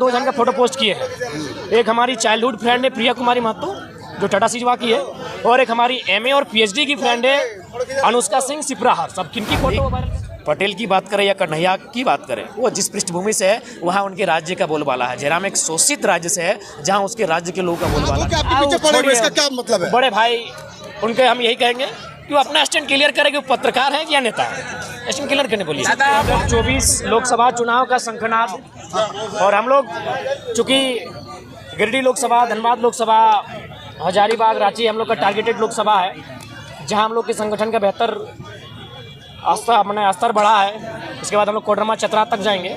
दो जन का फोटो पोस्ट किए हैं। एक हमारी चाइल्डहुड फ्रेंड है प्रिया कुमारी महतो जो टाटा सिजवा की है, और एक हमारी एमए और पीएचडी की फ्रेंड है अनुष्का सिंह सिपराहर। सब किनकी फोटो वायरल? पटेल की बात करें या कन्हैया की बात करें, वो जिस पृष्ठभूमि से है वहाँ उनके राज्य का बोलबाला है। जयराम एक शोषित राज्य से है जहाँ उसके राज्य के लोगों का बोलबाला है। इसका क्या मतलब है? बड़े भाई उनके हम यही कहेंगे कि वो अपना स्टैंड क्लियर करे कि वो पत्रकार है या नेता है। स्टैंड क्लियर करने बोलिए। 2024 लोकसभा चुनाव का शंखनाद, और हम लोग चूँकि गिरिडीह लोकसभा, धनबाद लोकसभा, हजारीबाग, रांची हम लोग का टारगेटेड लोकसभा है जहां हम लोग के संगठन का बेहतर स्तर बढ़ा है। उसके बाद हम लोग कोडरमा चतरा तक जाएंगे।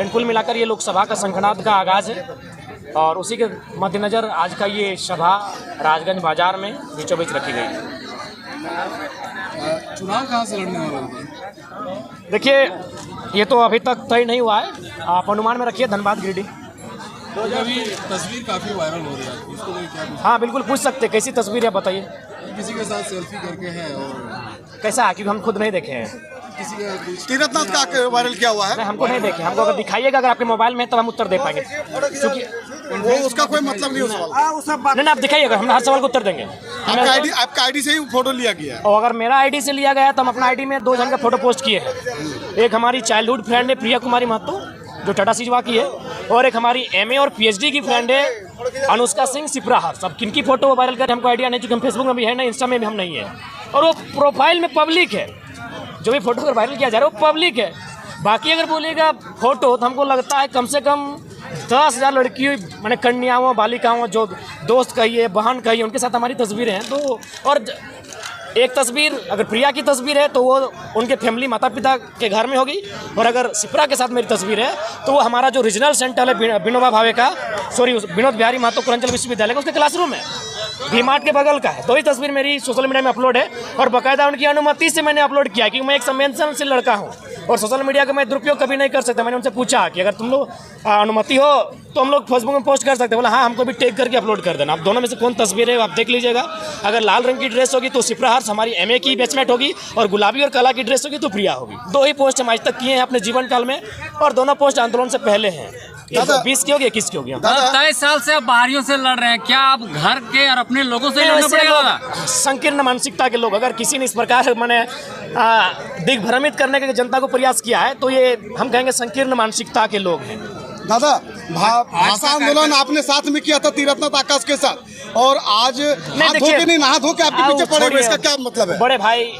इन कुल मिलाकर ये लोकसभा का शंखनाद का आगाज़ है, और उसी के मद्देनज़र आज का ये सभा राजगंज बाजार में बीचों बीच रखी गई है। चुनाव कहाँ से लड़ने वाला है? देखिए, ये तो अभी तक तय नहीं हुआ है, आप अनुमान में रखिए धनबाद गिरिडीह। तो अभी तस्वीर काफ़ी वायरल हो रही है, इसको लेकर क्या पूछना? हाँ बिल्कुल पूछ सकते, कैसी तस्वीर है बताइए। किसी के साथ सेल्फी करके है, और कैसा है? क्योंकि हम खुद नहीं देखे हैं। किसी का तीर्थनाथ का वायरल किया हुआ है? नहीं, हमको नहीं देखे। हमको अगर दिखाइएगा अगर आपके मोबाइल में, तब हम उत्तर दे पाएंगे, क्योंकि वो उसका कोई मतलब नहीं है। नहीं, आप दिखाइएगा, हम हर सवाल को उत्तर देंगे। आपका आईडी से ही फोटो लिया गया है? और अगर मेरा आईडी से लिया गया है तो हम अपना आईडी में दो जन का फोटो पोस्ट किए हैं। एक हमारी चाइल्डहुड फ्रेंड है प्रिया कुमारी महतो जो टाटा सिजवा की है, और एक हमारी एमए और पीएचडी की फ्रेंड है अनुष्का सिंह सिपराहर। सब किनकी फोटो वायरल कर हमको आइडिया नहीं, क्योंकि हम फेसबुक में भी है ना, इंस्टा में भी हम नहीं है, और वो प्रोफाइल में पब्लिक है। जो भी फोटो अगर वायरल किया जा रहा है वो पब्लिक है। बाकी अगर बोलिएगा फोटो, तो हमको लगता है कम से कम 10,000 लड़की मैंने कन्याओं, बालिकाओं, जो दोस्त कहिए, बहन कहिए, उनके साथ हमारी तस्वीरें हैं। तो और एक तस्वीर अगर प्रिया की तस्वीर है तो वो उनके फैमिली, माता पिता के घर में होगी, और अगर सिपरा के साथ मेरी तस्वीर है तो वो हमारा जो रीजनल सेंटर है विनोबा भावे का, विनोद बिहारी महतो पूर्वांचल विश्वविद्यालय का, उसके क्लासरूम है, वी-मार्ट के बगल का है। तो ही तस्वीर मेरी सोशल मीडिया में अपलोड है, और बाकायदा उनकी अनुमति से मैंने अपलोड किया, क्योंकि मैं एक संवेदनशील लड़का हूँ और सोशल मीडिया का मैं दुरुपयोग कभी नहीं कर सकता। मैंने उनसे पूछा कि अगर तुम लोग अनुमति हो तो हम लोग फेसबुक में पोस्ट कर सकते हैं। बोला हाँ, हमको भी टैग करके अपलोड कर देना। आप दोनों में से कौन तस्वीर है आप देख लीजिएगा। अगर लाल रंग की ड्रेस होगी तो सिपराहर हमारी एमए की बैचमेट होगी, और गुलाबी और काला की ड्रेस होगी तो प्रिया होगी। दो ही पोस्ट हम आज तक किए हैं अपने जीवन काल में, और दोनों पोस्ट आंदोलन से पहले हैं। 20 की होगी, 21 की होगी। 23 साल से आप बाहरियों से लड़ रहे हैं, क्या आप घर के और अपने लोगों से लड़ना पड़ेगा? संकीर्ण मानसिकता के लोग, अगर किसी ने इस प्रकार मैंने दिग्भ्रमित करने के जनता को प्रयास किया है तो ये हम कहेंगे संकीर्ण मानसिकता के लोग हैं। दादा, भाषा आंदोलन आपने साथ में किया था तीर्थनाथ आकाश के साथ, और आज हाथ धो के नहीं, नहा धो के आपके पीछे पड़े हुए, इसका क्या मतलब है? बड़े भाई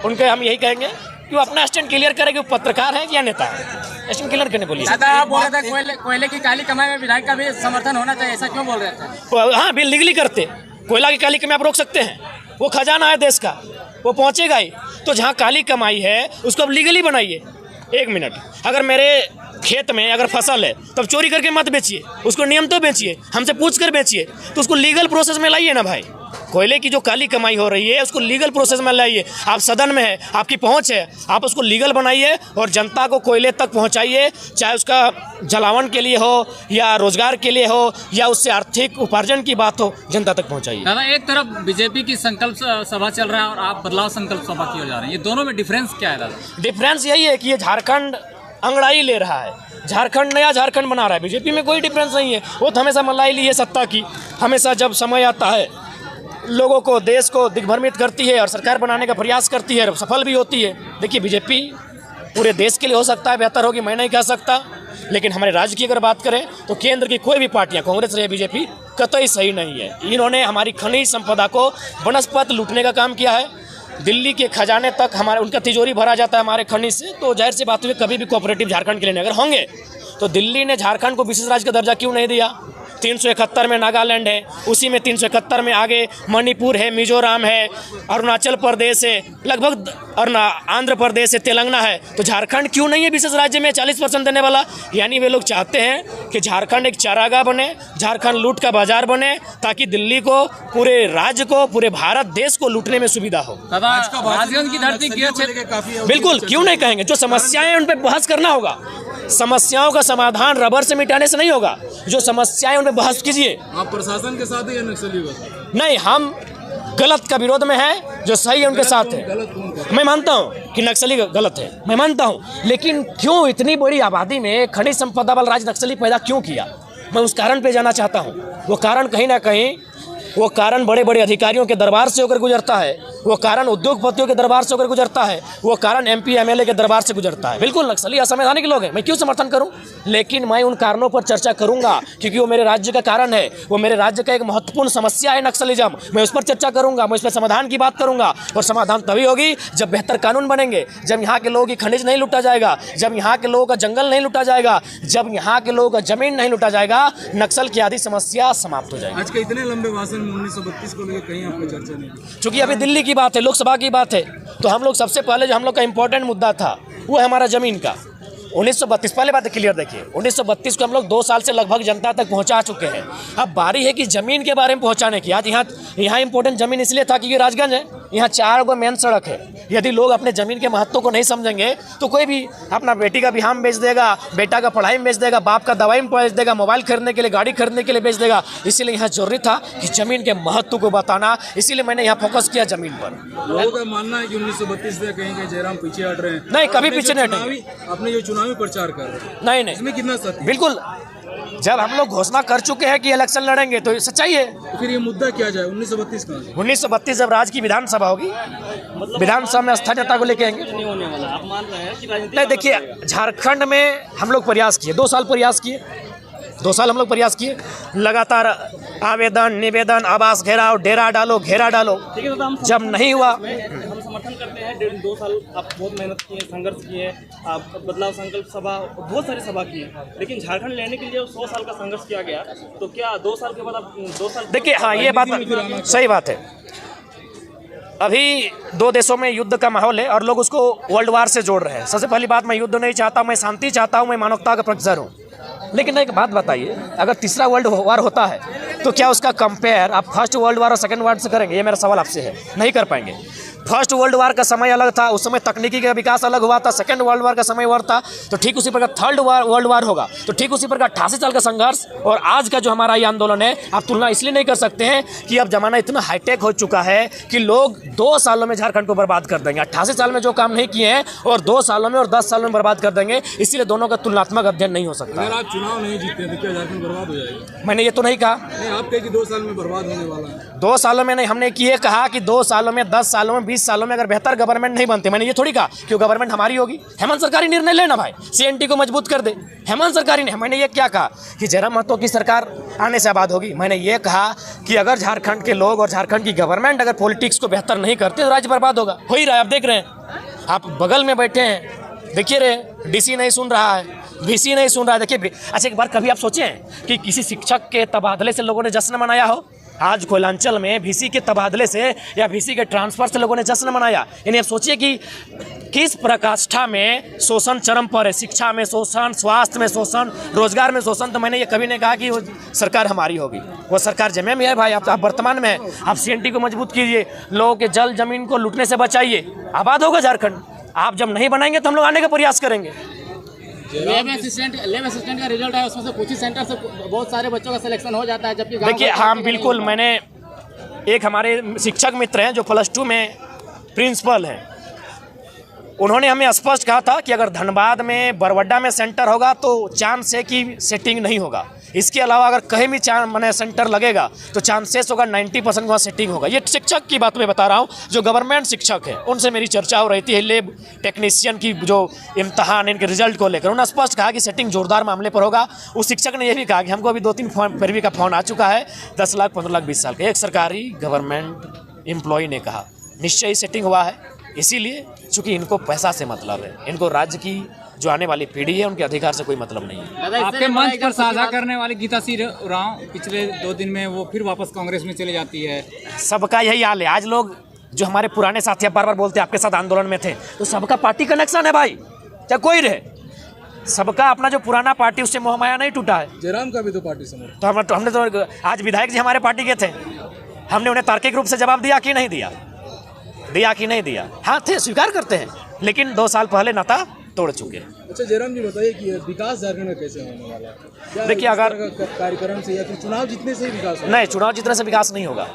उनके हम यही कहेंगे कि वो अपना स्टैंड क्लियर करे कि वो पत्रकार है या नेता है। स्टैंड क्लियर करने बोलिए। दादा, आप बोल रहे थे कोयले की काली कमाई में विधायक का भी समर्थन होना चाहिए, ऐसा क्यों बोल रहे थे? हाँ, बिल लीगली करते। कोयला की काली कमाई आप रोक सकते हैं, वो खजाना है देश का, वो पहुँचेगा ही। तो जहाँ काली कमाई है उसको अब लीगली बनाइए। 1 मिनट, अगर मेरे खेत में अगर फसल है तब चोरी करके मत बेचिए, उसको नियम तो बेचिए, हमसे पूछ कर बेचिए, तो उसको लीगल प्रोसेस में लाइए ना भाई। कोयले की जो काली कमाई हो रही है उसको लीगल प्रोसेस में लाइए। आप सदन में है, आपकी पहुंच है, आप उसको लीगल बनाइए और जनता को कोयले तक पहुंचाइए, चाहे उसका जलावन के लिए हो या रोजगार के लिए हो या उससे आर्थिक उपार्जन की बात हो, जनता तक पहुंचाइए। दादा, एक तरफ बीजेपी की संकल्प सभा चल रहा है और आप बदलाव संकल्प सभा की ओर जा रहे हैं, ये दोनों में डिफरेंस क्या है दादा? डिफरेंस यही है कि ये झारखंड अंगड़ाई ले रहा है, झारखंड नया झारखंड बना रहा है। बीजेपी में कोई डिफरेंस नहीं है, वो तो हमेशा मलाई ली है सत्ता की। हमेशा जब समय आता है लोगों को, देश को दिग्भ्रमित करती है और सरकार बनाने का प्रयास करती है, सफल भी होती है। देखिए, बीजेपी पूरे देश के लिए हो सकता है बेहतर होगी, मैं नहीं कह सकता, लेकिन हमारे राज्य की अगर बात करें तो केंद्र की कोई भी पार्टियां, कांग्रेस रहे बीजेपी, कतई सही नहीं है। इन्होंने हमारी खनिज संपदा को वनस्पत लूटने का काम किया है। दिल्ली के खजाने तक हमारे उनका तिजोरी भरा जाता है हमारे खनिज से। तो जाहिर सी बात हुई, कभी भी कोऑपरेटिव झारखंड के लिए अगर होंगे तो दिल्ली ने झारखंड को विशेष राज्य का दर्जा क्यों नहीं दिया? 371 में नागालैंड है, उसी में 371 में आगे मणिपुर है, मिजोरम है, अरुणाचल प्रदेश है, लगभग और आंध्र प्रदेश है, तेलंगाना है। तो झारखंड क्यों नहीं है विशेष राज्य में 40% देने वाला? यानी वे लोग चाहते हैं कि झारखंड एक चारागाह बने, झारखंड लूट का बाजार बने, ताकि दिल्ली को, पूरे राज्य को, पूरे भारत देश को लूटने में सुविधा हो। की धरती बिल्कुल, क्यों नहीं कहेंगे? जो समस्याएं उन पर बहस करना होगा। समस्याओं का समाधान रबर से मिटाने से नहीं होगा, जो समस्याएं उन पर बहस कीजिए। आप प्रशासन के साथ ही नक्सली? नहीं, हम गलत का विरोध में है, जो सही है उनके साथ है। मैं मानता हूँ कि नक्सली गलत है, मैं मानता हूँ, लेकिन क्यों इतनी बड़ी आबादी में खनिज संपदा वाला राज नक्सली पैदा क्यों किया, मैं उस कारण पे जाना चाहता हूँ। वो कारण कहीं ना कहीं, वो कारण बड़े बड़े अधिकारियों के दरबार से होकर गुजरता है, वो कारण उद्योगपतियों के दरबार से होकर गुजरता है, वो कारण MP MLA के दरबार से गुजरता है। बिल्कुल नक्सली असंवैधानिक लोग हैं, मैं क्यों समर्थन करूं, लेकिन मैं उन कारणों पर चर्चा करूंगा क्योंकि वो मेरे राज्य का कारण है, वो मेरे राज्य का एक महत्वपूर्ण समस्या है नक्सलिज्म। मैं उस पर चर्चा करूंगा, मैं उस पर समाधान की बात करूंगा, और समाधान तभी होगी जब बेहतर कानून बनेंगे, जब यहाँ के लोगों की खनिज नहीं लूटा जाएगा, जब यहाँ के लोगों का जंगल नहीं लूटा जाएगा, जब यहाँ के लोगों का जमीन नहीं लूटा जाएगा, नक्सल की आदि समस्या समाप्त हो जाएगी। आज के इतने लंबे भाषण में 1932 को लेकर कहीं आपको चर्चा नहीं, चूंकि अभी दिल्ली की बात है, लोकसभा की बात है, तो हम लोग सबसे पहले जो हम लोग का इंपॉर्टेंट मुद्दा था वो है हमारा जमीन का। 1932 पहले बात क्लियर देखिए, 1932 को हम लोग 2 साल से लगभग जनता तक पहुंचा चुके हैं। अब बारी है कि जमीन के बारे में पहुंचाने की। आज यहाँ इंपॉर्टेंट जमीन इसलिए था क्योंकि राजगंज है, यहाँ 4 गो मेन सड़क है। यदि लोग अपने जमीन के महत्व को नहीं समझेंगे तो कोई भी अपना बेटी का बिहार में बेच देगा, बेटा का पढ़ाई में बेच देगा, बाप का दवाई में बेच देगा, मोबाइल खरीदने के लिए, गाड़ी खरीदने के लिए बेच देगा। इसीलिए यहाँ जरूरी था कि जमीन के महत्व को बताना, इसीलिए मैंने यहाँ फोकस किया जमीन पर। लोगों का मानना है कि 1932 से कहीं जयराम पीछे हट रहे हैं। नहीं, कभी पीछे नहीं हटेंगे। अपने जो चुनावी प्रचार कर रहे हैं, नहीं, इसमें कितना सत्य? बिल्कुल, जब हम लोग घोषणा कर चुके हैं कि इलेक्शन लड़ेंगे तो सच्चाई है। तो फिर ये मुद्दा क्या जाए 1932 का? 1932 जब राज्य की विधानसभा होगी, विधानसभा में स्थानीयता को लेके आएंगे। नहीं, देखिए, झारखंड में हम लोग प्रयास किए, 2 साल प्रयास किए, 2 साल हम लोग प्रयास किए, लगातार आवेदन, निवेदन, आवास घेराव, डेरा डालो, घेरा डालो, जब नहीं हुआ। हम समर्थन करते हैं। 1.5-2 साल आप बहुत मेहनत किए, संघर्ष किए, आप बदलाव संकल्प सभा, बहुत सारी सभा किए, लेकिन झारखंड लेने के लिए 100 साल का संघर्ष किया गया। तो क्या 2 साल के बाद आप 2 साल? देखिए, हाँ, ये बात सही बात है। अभी 2 देशों में युद्ध का माहौल है और लोग उसको वर्ल्ड वार से जोड़ रहे हैं। सबसे पहली बात, मैं युद्ध नहीं चाहता, मैं शांति चाहता हूँ, मैं मानवता का पक्षधर हूँ। लेकिन एक बात बताइए, अगर तीसरा वर्ल्ड वार होता है तो क्या उसका कंपेयर आप फर्स्ट वर्ल्ड वार और सेकंड वर्ल्ड से करेंगे? ये मेरा सवाल आपसे है। नहीं कर पाएंगे। फर्स्ट वर्ल्ड वार का समय अलग था, उस समय तकनीकी का विकास अलग हुआ था। सेकंड वर्ल्ड वार का समय और था, तो ठीक उसी प्रकार थर्ड वर्ल्ड वार होगा तो ठीक उसी प्रकार 88 साल का संघर्ष और आज का जो हमारा ये आंदोलन है, आप तुलना इसलिए नहीं कर सकते हैं कि अब जमाना इतना हाईटेक हो चुका है कि लोग 2 सालों में झारखंड को बर्बाद कर देंगे। 88 साल में जो काम नहीं किए हैं और 2 सालों में और 10 सालों में बर्बाद कर देंगे, इसीलिए दोनों का तुलनात्मक अध्ययन नहीं हो सकता। अगर आप चुनाव नहीं जीतते तो क्या झारखंड बर्बाद हो जाएगा? मैंने ये तो नहीं कहा। नहीं, आप कहे कि 2 साल में बर्बाद होने वाला है। 2 सालों में नहीं, हमने ये कहा कि 2 सालों में, 10 सालों में, 20 सालों में अगर बेहतर गवर्नमेंट नहीं बनते। मैंने ये थोड़ी कहा कि वो गवर्नमेंट हमारी होगी। हेमंत सरकारी निर्णय लेना भाई, CNT को मजबूत कर दे। हेमंत सरकारी ने, मैंने ये क्या कहा कि जयराम महतो की सरकार आने से आबाद होगी। मैंने ये कहा कि अगर झारखंड के लोग और झारखंड की गवर्नमेंट अगर पॉलिटिक्स को बेहतर नहीं करते तो राज्य बर्बाद होगा। हो ही रहा है, आप देख रहे हैं, आप बगल में बैठे हैं, देखिए रहे, DC नहीं सुन रहा है, VC नहीं सुन रहा है। देखिए, अच्छा एक बार कभी आप सोचें कि किसी शिक्षक के तबादले से लोगों ने जश्न मनाया हो? आज कोयलांचल में VC के तबादले से या VC के ट्रांसफर से लोगों ने जश्न मनाया। यानी आप सोचिए कि किस प्रकाष्ठा में शोषण चरम पर है। शिक्षा में शोषण, स्वास्थ्य में शोषण, रोजगार में शोषण। तो मैंने ये कभी नहीं कहा कि वो सरकार हमारी होगी। वो सरकार जमे में है भाई। आप वर्तमान में है, आप CNT को मजबूत कीजिए, लोगों के जल जमीन को लूटने से बचाइए, आबाद होगा झारखंड। आप जब नहीं बनाएंगे तो हम लोग आने का प्रयास करेंगे। लैब असिस्टेंट का रिजल्ट है, उसमें से कुछ ही सेंटर से बहुत सारे बच्चों का सिलेक्शन हो जाता है, जबकि देखिए, हाँ बिल्कुल, मैंने एक हमारे शिक्षक मित्र हैं जो +2 में प्रिंसिपल हैं, उन्होंने हमें स्पष्ट कहा था कि अगर धनबाद में, बरवड्डा में सेंटर होगा तो चांस है कि सेटिंग नहीं होगा। इसके अलावा अगर कहीं भी मैंने सेंटर लगेगा तो चांसेस होगा 90% वहाँ सेटिंग होगा। ये शिक्षक की बात मैं बता रहा हूँ, जो गवर्नमेंट शिक्षक है उनसे मेरी चर्चा हो रही थी लेब टेक्नीशियन की जो इम्तहान, इनके रिजल्ट को लेकर। उन्होंने स्पष्ट कहा कि सेटिंग जोरदार मामले पर होगा। उस शिक्षक ने यह भी कहा कि हमको अभी 2-3 पैरवी का फोन आ चुका है, 10 लाख 15 लाख 20 साल का। एक सरकारी गवर्नमेंट एम्प्लॉय ने कहा निश्चय ही सेटिंग हुआ है, इसीलिए चूँकि इनको पैसा से मतलब है, इनको राज्य की जो आने वाली पीढ़ी है उनके अधिकार से कोई मतलब नहीं है। आपके मंच पर साझा करने वाली गीता सिंह उरांव पिछले 2 दिन में वो फिर वापस कांग्रेस में चले जाती है। सबका यही हाल है। आज लोग जो हमारे पुराने साथी बार बार बोलते हैं आपके साथ आंदोलन में थे, तो सबका पार्टी कनेक्शन है भाई, चाहे कोई रहे, सबका अपना जो पुराना पार्टी उससे मोह माया नहीं टूटा है। जयराम का भी तो पार्टी समर्थन। तो हमने तो आज विधायक जी हमारे पार्टी के थे, हमने उन्हें तार्किक रूप से जवाब दिया कि नहीं दिया, कि नहीं दिया। हाँ थे, स्वीकार करते हैं, लेकिन 2 साल पहले नाता तोड़ चुके हैं। अच्छा जयराम जी बताइए कि विकास झारखंड में कैसे होने वाला है? देखिए, अगर कार्यक्रम से या फिर चुनाव जीतने से ही विकास होगा? नहीं, चुनाव जीतने से विकास नहीं होगा।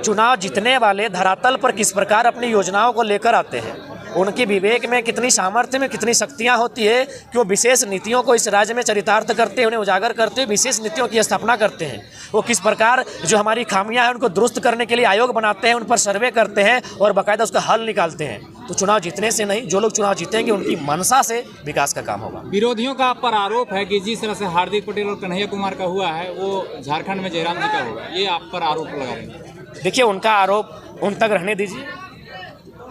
चुनाव जीतने वाले धरातल पर किस प्रकार अपनी योजनाओं को लेकर आते हैं, उनके विवेक में कितनी सामर्थ्य में कितनी शक्तियां होती है कि वो विशेष नीतियों को इस राज्य में चरितार्थ करते हैं, उन्हें उजागर करते हैं, विशेष नीतियों की स्थापना करते हैं। वो किस प्रकार जो हमारी खामियां हैं उनको दुरुस्त करने के लिए आयोग बनाते हैं, उन पर सर्वे करते हैं और बाकायदा उसका हल निकालते हैं। तो चुनाव जीतने से नहीं, जो लोग चुनाव जीतेंगे उनकी मनसा से विकास का काम होगा। विरोधियों का आप पर आरोप है कि जिस तरह से हार्दिक पटेल और कन्हैया कुमार का हुआ है वो झारखंड में जयराम जी का होगा, ये आप पर आरोप लगा रहे हैं। देखिए, उनका आरोप उन तक रहने दीजिए।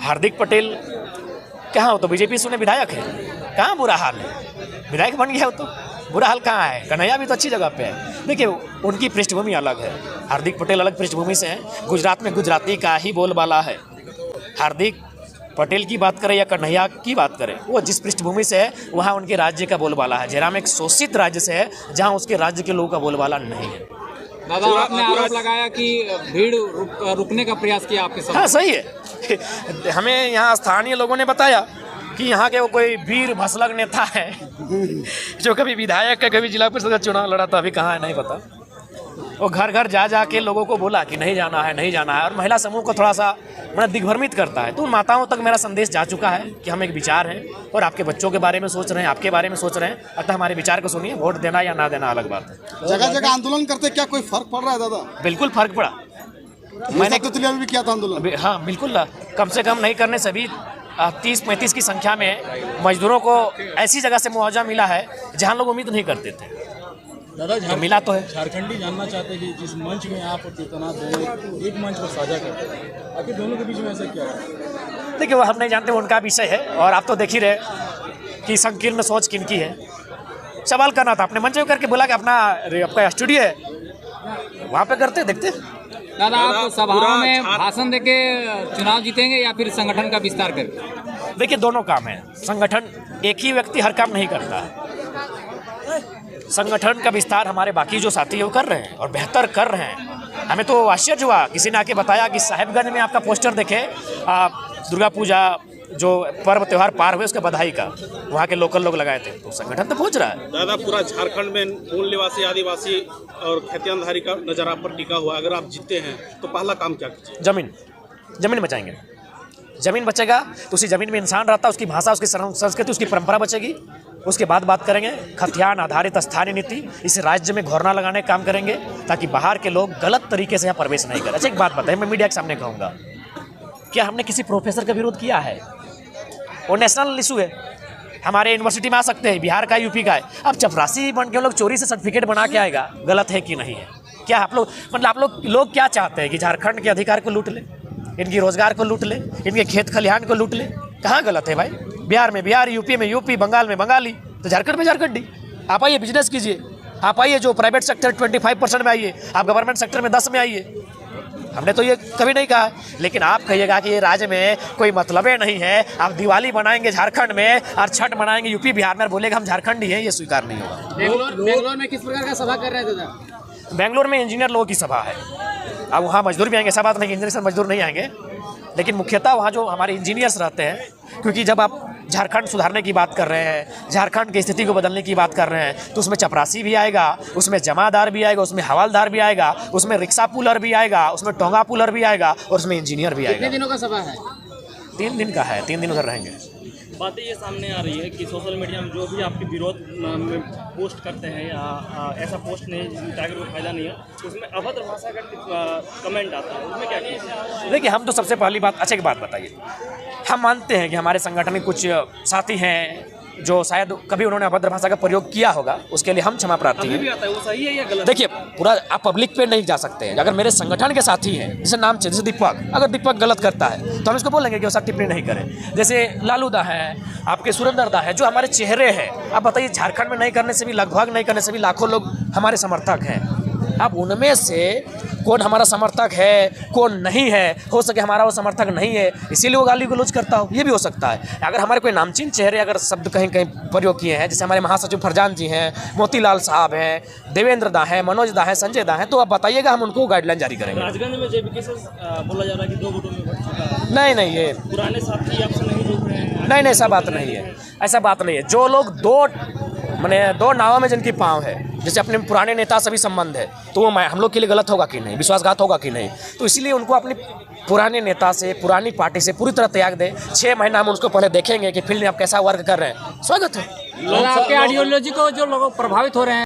हार्दिक पटेल कहाँ हो तो बीजेपी से विधायक है, कहाँ बुरा हाल है, विधायक बन गया हो तो बुरा हाल कहाँ है। कन्हैया भी तो अच्छी जगह पे है। देखिए, उनकी पृष्ठभूमि अलग है, हार्दिक पटेल अलग पृष्ठभूमि से हैं। गुजरात में गुजराती का ही बोलबाला है। हार्दिक पटेल की बात करें या कन्हैया की बात करें, वो जिस पृष्ठभूमि से है वहाँ उनके राज्य का बोलबाला है। जयराम एक शोषित राज्य से है जहाँ उसके राज्य के लोगों का बोलबाला नहीं है। दादा, आपने आरोप लगाया कि भीड़ रुकने का प्रयास किया आपके साथ। हाँ, सही है। हमें यहाँ स्थानीय लोगों ने बताया कि यहाँ के वो कोई वीर भसलग नेता है जो कभी विधायक है, कभी जिला परिषद का चुनाव लड़ा था, अभी कहाँ है नहीं पता। वो घर घर जा के लोगों को बोला कि नहीं जाना है, नहीं जाना है, और महिला समूह को थोड़ा सा मतलब दिग्भ्रमित करता है। तो उन माताओं तक मेरा संदेश जा चुका है कि हम एक विचार हैं और आपके बच्चों के बारे में सोच रहे हैं, आपके बारे में सोच रहे हैं, अतः हमारे विचार को सुनिए। वोट देना या ना देना अलग बात है। जगह जगह आंदोलन करते क्या कोई फर्क पड़ रहा है दादा? बिल्कुल फर्क पड़ा। मैंने तुतलिया में भी किया था आंदोलन। हाँ बिल्कुल, कम से कम नहीं करने से भी 30-35 की संख्या में मजदूरों को ऐसी जगह से मुआवजा मिला है जहाँ लोग उम्मीद नहीं करते थे। दादा, तो मिला तो है। झारखंडी जानना चाहते हैं कि जिस मंच में आप और चेतनाथ दोनों एक मंच पर साझा करते हैं, आखिर दोनों के बीच में ऐसा क्या है? देखिए, वो हम नहीं जानते, उनका विषय है। और आप तो देख ही रहे कि संकीर्ण सोच किनकी है। सवाल करना था, अपने मंच में करके बोला कि आपका स्टूडियो है वहाँ पे करते देखते। दादा, आप सभाओं में भाषण देके चुनाव जीतेंगे या फिर संगठन का विस्तार करके? देखिए, दोनों काम है। संगठन, एक ही व्यक्ति हर काम नहीं करता है। संगठन का विस्तार हमारे बाकी जो साथी है वो कर रहे हैं और बेहतर कर रहे हैं। हमें तो आश्चर्य हुआ, किसी ने आके बताया कि साहेबगंज में आपका पोस्टर देखे, दुर्गा पूजा जो पर्व त्यौहार पार हुए उसका बधाई का, वहाँ के लोकल लोग लगाए थे। तो संगठन तो पहुँच रहा है। दादा, पूरा झारखंड में मूल निवासी आदिवासी और खेतियानधारी का नजर आप पर टिका हुआ। अगर आप जीते हैं तो पहला काम क्या कीजिए? जमीन बचाएंगे। जमीन बचेगा तो उसी जमीन में इंसान रहता, उसकी भाषा, उसकी संस्कृति, उसकी परंपरा बचेगी। उसके बाद बात करेंगे खतियान आधारित स्थानीय नीति। इस राज्य में घोरना लगाने का काम करेंगे ताकि बाहर के लोग गलत तरीके से यहाँ प्रवेश नहीं करें। अच्छा, एक बात बताइए, मैं मीडिया के सामने कहूँगा, क्या हमने किसी प्रोफेसर का विरोध किया है? वो नेशनल इशू है, हमारे यूनिवर्सिटी में आ सकते हैं, बिहार का, यूपी का है। अब चपरासी बन के लोग चोरी से सर्टिफिकेट बना के आएगा, गलत है कि नहीं है? क्या आप लोग क्या चाहते हैं कि झारखंड के अधिकार को लूट ले, इनकी रोजगार को लूट ले, इनके खेत खलिहान को लूट ले? कहाँ गलत है भाई? बिहार में बिहारी, यूपी में यूपी, बंगाल में बंगाली, तो झारखंड में झारखंडी। आप आइए, बिजनेस कीजिए, आप आइए, जो प्राइवेट सेक्टर 25% में आइए, आप गवर्नमेंट सेक्टर में 10 में आइए। हमने तो ये कभी नहीं कहा, लेकिन आप कहिएगा कि ये राज्य में कोई मतलब नहीं है, आप दिवाली बनाएंगे झारखंड में और छठ मनाएंगे यूपी बिहार में, बोलेगा हम झारखंडी हैं, ये स्वीकार नहीं होगा। बेंगलोर में किस प्रकार का सभा कर रहे थे दादा? बेंगलोर में इंजीनियर लोगों की सभा है। अब वहाँ मजदूर भी आएंगे, ऐसा बात नहीं कि इंजीनियर से मजदूर नहीं आएंगे, लेकिन मुख्यतः वहाँ जो हमारे इंजीनियर्स रहते हैं, क्योंकि जब आप झारखंड सुधारने की बात कर रहे हैं, झारखंड की स्थिति को बदलने की बात कर रहे हैं, तो उसमें चपरासी भी आएगा, उसमें जमादार भी आएगा, उसमें हवालदार भी आएगा, उसमें रिक्शा पुलर भी आएगा, उसमें टोंगा पुलर भी आएगा और उसमें इंजीनियर भी आएगा। कितने दिनों का सभा है? 3 दिन का है, 3 दिन उधर रहेंगे। बातें ये सामने आ रही है कि सोशल मीडिया में जो भी आपके विरोध में पोस्ट करते हैं या ऐसा पोस्ट नहीं जिसमें कोई फायदा नहीं है, उसमें अभद्र भाषा का कमेंट आता है, उसमें क्या कीजिए? देखिए, हम तो सबसे पहली बात, अच्छा एक बात बताइए, हम मानते हैं कि हमारे संगठन में कुछ साथी हैं जो शायद कभी उन्होंने अभद्र भाषा का प्रयोग किया होगा, उसके लिए हम क्षमा प्रार्थी हैं। भी आता है, वो सही है या गलत? देखिए, पूरा आप पब्लिक पे नहीं जा सकते हैं। अगर मेरे संगठन के साथी हैं, जैसे नाम जैसे दीपक, अगर दीपक गलत करता है तो हम इसको बोलेंगे कि वो सब टिप्पणी नहीं करें। जैसे लालू दा है, आपके सुरेंद्र दा है, जो हमारे चेहरे हैं। आप बताइए, झारखंड में नहीं करने से भी, लगभग नहीं करने से भी लाखों लोग हमारे समर्थक हैं। अब उनमें से कौन हमारा समर्थक है, कौन नहीं है, हो सके हमारा वो समर्थक नहीं है, इसीलिए वो गाली गलौज करता हो, ये भी हो सकता है। अगर हमारे कोई नामचीन चेहरे अगर शब्द कहीं कहीं प्रयोग किए हैं, जैसे हमारे महासचिव फरजान जी हैं, मोतीलाल साहब हैं, देवेंद्र दा हैं, मनोज दा हैं, संजय दा हैं, तो आप बताइएगा, हम उनको गाइडलाइन जारी करेंगे। राजगंज में जेबीके से बोला जा रहा है कि 2 वोटों में बढ़ चुका है। नहीं, ये पुराने साथी आपसे नहीं जुड़ रहे हैं? नहीं, ऐसा बात नहीं है, ऐसा बात नहीं है। जो लोग 2 मैंने दो नावों में जिनकी पाँव है, जैसे अपने पुराने नेता सभी संबंध है, तो वो हम लोग के लिए गलत होगा कि नहीं, विश्वासघात होगा कि नहीं। तो इसीलिए उनको अपनी पुराने नेता से, पुरानी पार्टी से पूरी तरह त्याग दे। 6 महीना हम उसको पहले देखेंगे कि फील्ड में आप कैसा वर्क कर रहे हैं। स्वागत है। आपके आइडियोलॉजी को जो लोग प्रभावित हो रहे हैं